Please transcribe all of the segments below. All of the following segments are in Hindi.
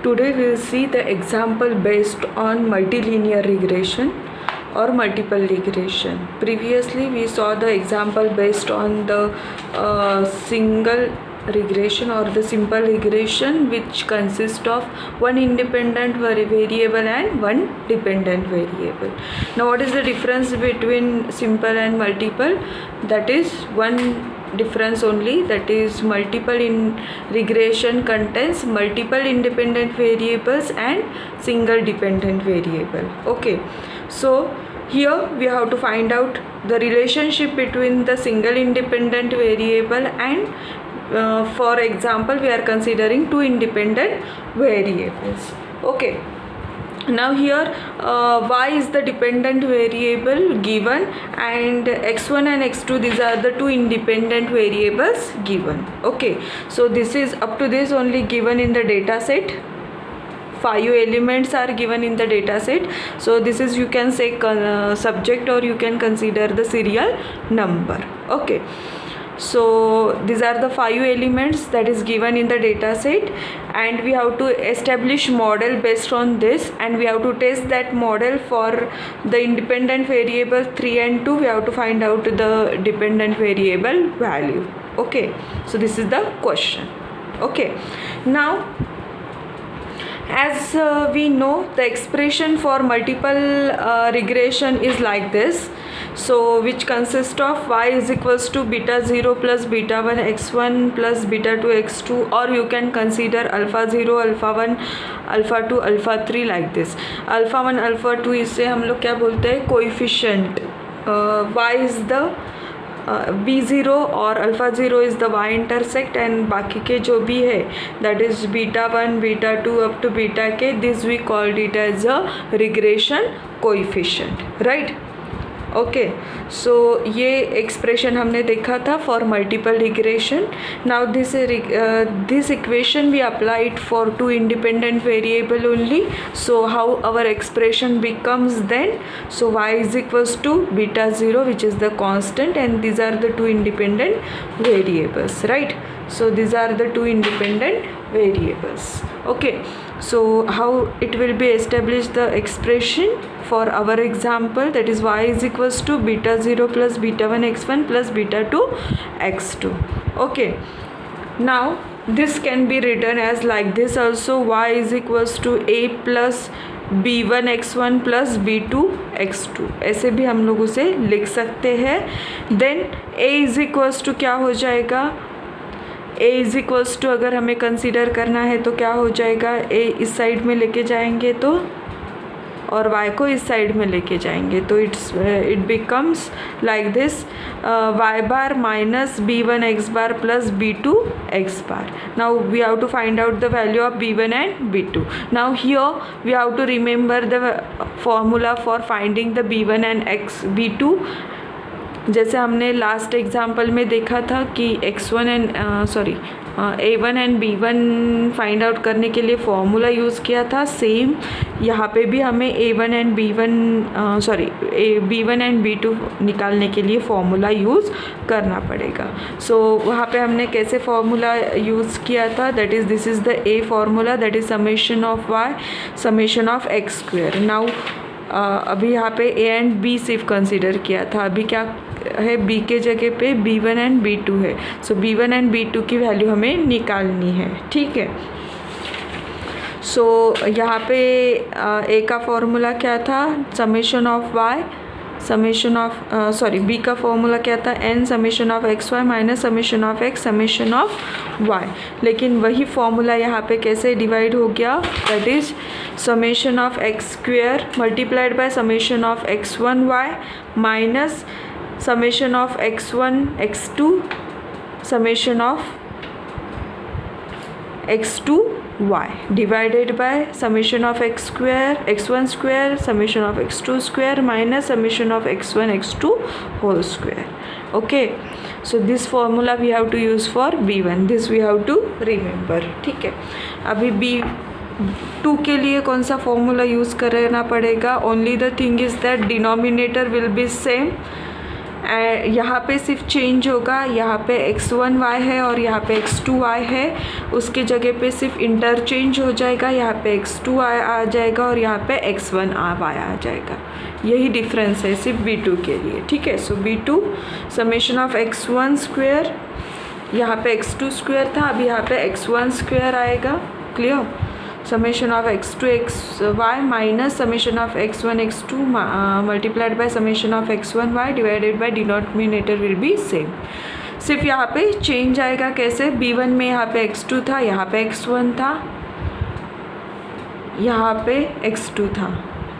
Today we will see the example based on multilinear regression or multiple regression. Previously we saw the example based on the single regression or the simple regression, which consists of one independent variable and one dependent variable. Now what is the difference between simple and multiple? That is one difference only, that is multiple in regression contains multiple independent variables and single dependent variable. Okay, so here we have to find out the relationship between the single independent variable and for example we are considering two independent variables. Okay, now here y is the dependent variable given and x1 and x2, these are the two independent variables given. Okay, so this is up to this only given in the data set. 5 elements are given in the data set, so this is, you can say, subject, or you can consider the serial number. Okay, so these are the 5 elements that is given in the data set, and we have to establish model based on this, and we have to test that model for the independent variable 3 and 2. We have to find out the dependent variable value. Okay, so this is the question. Okay, now as we know, the expression for multiple regression is like this, so which consists of y is equals to beta 0 plus beta 1 x1 plus beta 2 x2, or you can consider alpha 0 alpha 1 alpha 2 alpha 3 like this. Alpha 1 alpha 2 इसे हम लोग क्या बोलते हैं, coefficient. y is the b0 और alpha 0 is the y intersect, and बाकी के जो भी है that is beta 1 beta 2 up to beta K, this we called it as a regression coefficient, right. Okay, so ये एक्सप्रेशन हमने देखा था for multiple regression. Now this equation we applied for two independent variable only. So how our expression becomes then, so y is equals to beta 0 which is the constant, and these are the two independent variables, right. So these are the two independent variables. Okay, so how it will be established, the expression for our example, that is y is equals to beta 0 plus beta 1 x1 plus beta 2 x2. Okay, now this can be written as like this also, y is equals to a plus b1 x1 plus b2 x2, ऐसे भी हम लोग उसे लिख सकते हैं. Then a is equals to क्या हो जाएगा, a इज इक्वल्स टू अगर हमें कंसीडर करना है तो क्या हो जाएगा, a इस साइड में लेके जाएंगे तो, और y को इस साइड में लेके जाएंगे तो it becomes like this, y bar minus b1 x bar plus b2 x bar. Now we have to find out the value of b1 and b2. Now here we have to remember the formula for finding the b1 and b2. जैसे हमने लास्ट एग्जाम्पल में देखा था कि x1 and a1 and b1 find out करने के लिए फॉर्मूला यूज़ किया था. सेम यहाँ पे भी हमें a1 and b1 and b2 निकालने के लिए फॉर्मूला यूज़ करना पड़ेगा. सो वहाँ पे हमने कैसे फॉर्मूला यूज़ किया था, that is, this is the a formula, that is summation of y summation of x square. Now अभी यहाँ पे a एंड b सिर्फ कंसिडर किया था, अभी क्या है, b के जगह पे b1 एंड b2 है. सो b1 एंड b2 की वैल्यू हमें निकालनी है, ठीक है. सो यहाँ पे a का फॉर्मूला क्या था, summation of y summation of b का फॉर्मूला क्या था, n summation of x y minus summation of x summation of y. लेकिन वही फॉर्मूला यहाँ पे कैसे डिवाइड हो गया, that is summation of x square multiplied by summation of x1 y minus summation of x1 x2 summation of x2 y divided by summation of x square x1 square summation of x2 square minus summation of x1 x2 whole square. Okay, so this formula we have to use for b1, this we have to remember, ठीक है. अभी b2 के लिए कौन सा फॉर्मूला यूज़ करना पड़ेगा, only the thing is that denominator will be same, यहाँ पे सिर्फ चेंज होगा, यहाँ पे x1y है और यहाँ पे x2y है, उसके जगह पे सिर्फ इंटरचेंज हो जाएगा, यहाँ पे x2y आ जाएगा और यहाँ पे x1y आ जाएगा। यही डिफरेंस है सिर्फ B2 के लिए, ठीक है। सो B2 summation of x1 square, यहाँ पे x2 स्क्वायर था, अभी यहाँ पे x1 स्क्वायर आएगा। Clear? Summation of x2 xy minus summation of x1 x2 multiplied by summation of x1 y divided by denominator will be same. सिर्फ यहाँ पे चेंज आएगा, कैसे? B1 में यहाँ पे x2 था, यहाँ पे x1 था, यहाँ पे x2 था,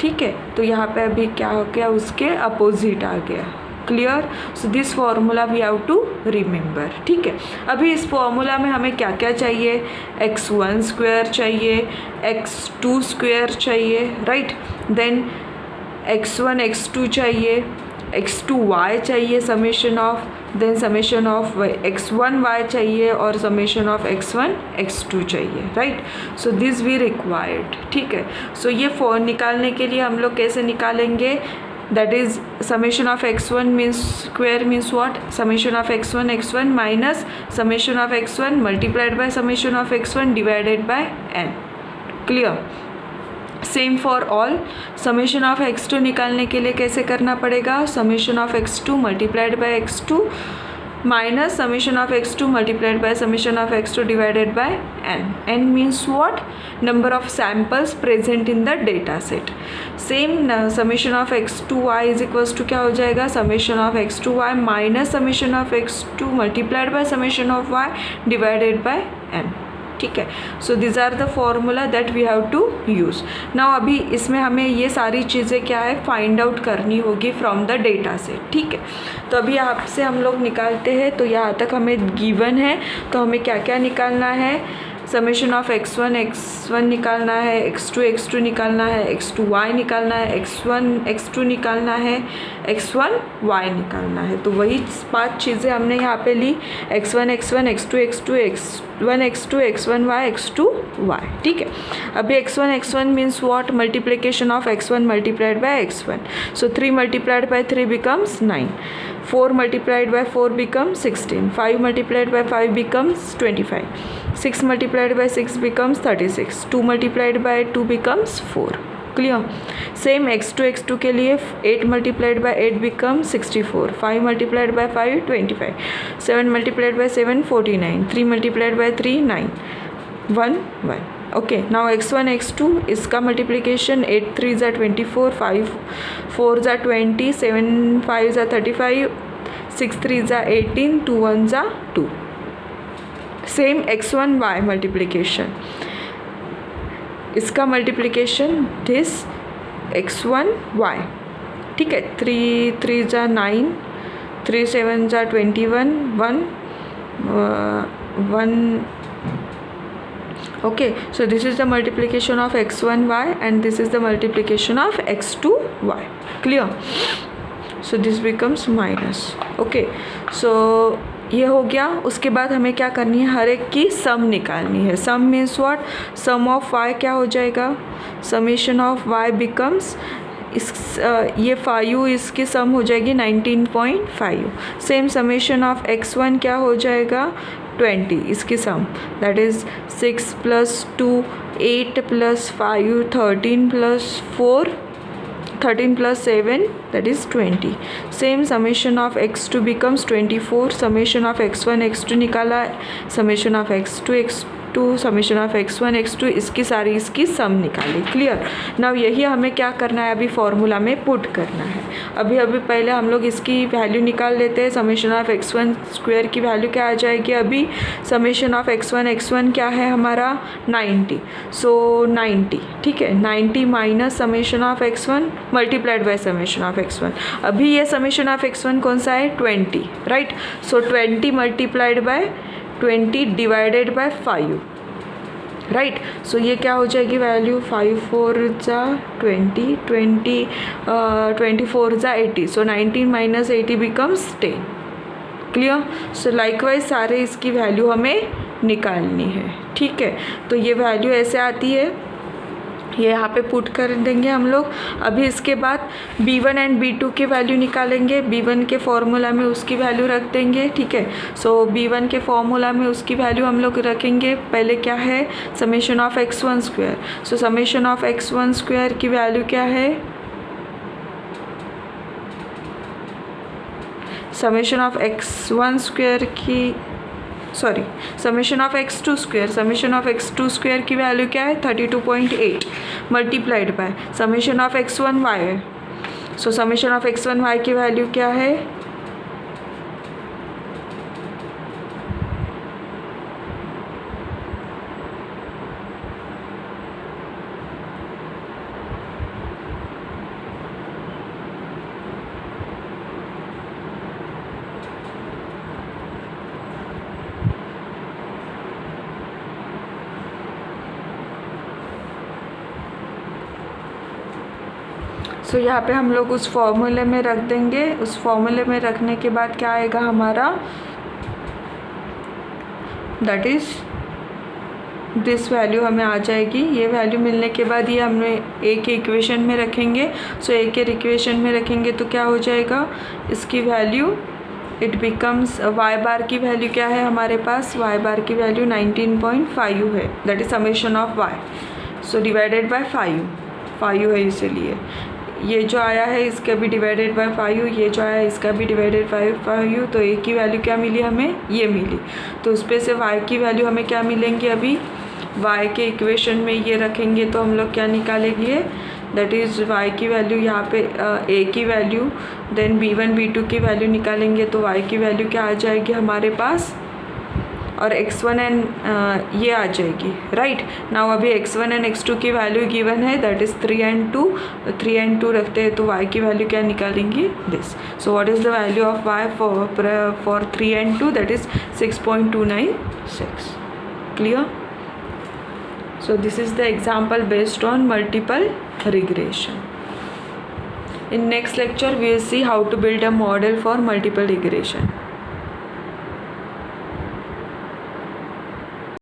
ठीक है। तो यहाँ पे अभी क्या हो गया, उसके अपोजिट आ गया। Clear? So this formula we have to remember, ठीक है। अभी इस फॉर्मूला में हमें क्या क्या चाहिए? x1 स्क्वायर चाहिए, x2 स्क्वायर चाहिए, राइट। देन x1 x2 चाहिए, x2y चाहिए summation of, then summation of x1y चाहिए और समेशन ऑफ x1 x2 चाहिए, right. So this we required, ठीक है। सो ये फॉर्म निकालने के लिए हम लोग कैसे निकालेंगे? that is summation of x1 means square means what? Summation of x1 minus summation of x1 multiplied by summation of x1 divided by n. Clear? Same for all. Summation of x2 निकालने के लिए कैसे करना पड़ेगा? Summation of x2 multiplied by x2 minus summation of x2 multiplied by summation of x2 divided by n. n means what? Number of samples present in the data set. Same summation of x2y is equals to क्या हो जाएगा? summation of x2y minus summation of x2 multiplied by summation of y divided by n. ठीक है। So these are the formula that we have to use now. अभी इसमें हमें ये सारी चीज़ें क्या है, फाइंड आउट करनी होगी फ्रॉम द डेटा सेट, ठीक है। तो अभी यहाँ से हम लोग निकालते हैं, तो यहाँ तक हमें गिवन है, तो हमें क्या क्या निकालना है? समेशन ऑफ x1 निकालना है, x2 निकालना है, x2y निकालना है, x2 निकालना है, x1y निकालना है। तो वही 5 चीज़ें हमने यहाँ पे ली, x1 x2 x1 x2 x1y x2y, ठीक है। अभी x1 means what? Multiplication of x1 multiplied by x1। So 3 multiplied by 3 becomes 9, 4 multiplied by 4 becomes 16, 5 multiplied by 5 becomes 25, 6 multiplied by 6 becomes 36, 2 multiplied by 2 becomes 4. Clear? Same x2 के लिए 8 multiplied by 8 becomes 64, 5 multiplied by 5 25, 7 multiplied by 7 49, 3 multiplied by 3 9, 1 1. Okay, now x1 x2 इसका multiplication 8 3s are 24, 5 4s are 20, 7 5s are 35, 6 3s are 18, 2 1s are 2. Same x1y multiplication, इसका मल्टीप्लिकेशन दिस x1y, ठीक है। 3 3 जा 9, 3 7 जा 21, 1 okay. So this is the multiplication of x1y and this is the multiplication of x2y. Clear? So this becomes minus. Okay, so ये हो गया। उसके बाद हमें क्या करनी है? हर एक की सम निकालनी है। Sum means what? Sum of y क्या हो जाएगा? समेशन ऑफ y बिकम्स ये 5 इसकी सम हो जाएगी 19.5। सेम समेशन ऑफ x1 क्या हो जाएगा? 20 इसकी सम, that is 6 + 2 8 + 5 13 + 4 13 + 7 that is 20. Same summation of x2 becomes 24, summation of x1 x2 निकाला, summation of x2 summation of x1 x2 इसकी सारी इसकी सम निकाली। क्लियर? नाउ यही हमें क्या करना है? अभी फॉर्मूला में पुट करना है। अभी पहले हम लोग इसकी वैल्यू निकाल लेते हैं। समेशन ऑफ x1 स्क्वायर की वैल्यू क्या आ जाएगी? अभी समेशन ऑफ x1 क्या है हमारा? 90। सो 90, ठीक है। 90 minus summation of x1 multiplied by summation of x1। अभी ये समेशन ऑफ x1 कौन सा है? 20, right. So 20 multiplied by 20 divided by 5, right. So ये क्या हो जाएगी वैल्यू? 5 4 जा 20, 24 जा 80, सो 19 माइनस 80 बिकम्स 10। क्लियर? सो लाइकवाइज सारे इसकी वैल्यू हमें निकालनी है, ठीक है। तो ये वैल्यू ऐसे आती है ये यहाँ पे पुट कर देंगे हम लोग। अभी इसके बाद b1 एंड b2 की वैल्यू निकालेंगे। b1 के फॉर्मूला में उसकी वैल्यू रख देंगे, ठीक है। सो b1 के फॉर्मूला में उसकी वैल्यू हम लोग रखेंगे। पहले क्या है, summation of x1 square. So summation of x1 square की वैल्यू क्या है, समेशन ऑफ x1 स्क्वायर की summation of x2 square. Summation of x2 square की वैल्यू क्या है, 32.8 multiplied by summation of x1 y। So summation of x1 y की वैल्यू क्या है, सो यहाँ पे हम लोग उस फॉर्मूले में रख देंगे। उस फॉर्मूले में रखने के बाद क्या आएगा हमारा, दैट इज़ दिस वैल्यू हमें आ जाएगी। ये वैल्यू मिलने के बाद ये हमें ए के इक्वेशन में रखेंगे। सो ए के इक्वेशन में रखेंगे तो क्या हो जाएगा, इसकी वैल्यू इट बिकम्स वाई बार की वैल्यू क्या है हमारे पास, वाई बार की वैल्यू 19.5 है, that is summation of y. So divided by 5 है, इसीलिए ये जो आया है इसका भी डिवाइडेड बाय 5, ये जो आया है इसका भी डिवाइडेड बाय 5। तो ए की वैल्यू क्या मिली हमें, ये मिली। तो उस पर से वाई की वैल्यू हमें क्या मिलेंगी, अभी वाई के इक्वेशन में ये रखेंगे तो हम लोग क्या निकालेंगे, दैट इज़ वाई की वैल्यू यहाँ पे ए की वैल्यू, देन b1 b2 की वैल्यू निकालेंगे तो वाई की वैल्यू क्या आ जाएगी हमारे पास, और x1 एंड ये आ जाएगी, राइट। नाउ अभी x1 एंड x2 की वैल्यू गिवन है, दैट इज़ 3 and 2। 3 and 2 रखते हैं तो y की वैल्यू क्या निकालेंगी, this. So what is the value of y for 3 and 2, that is 6.296। Clear. So this is the example based on multiple regression. In next lecture we will see how to build a model for multiple regression.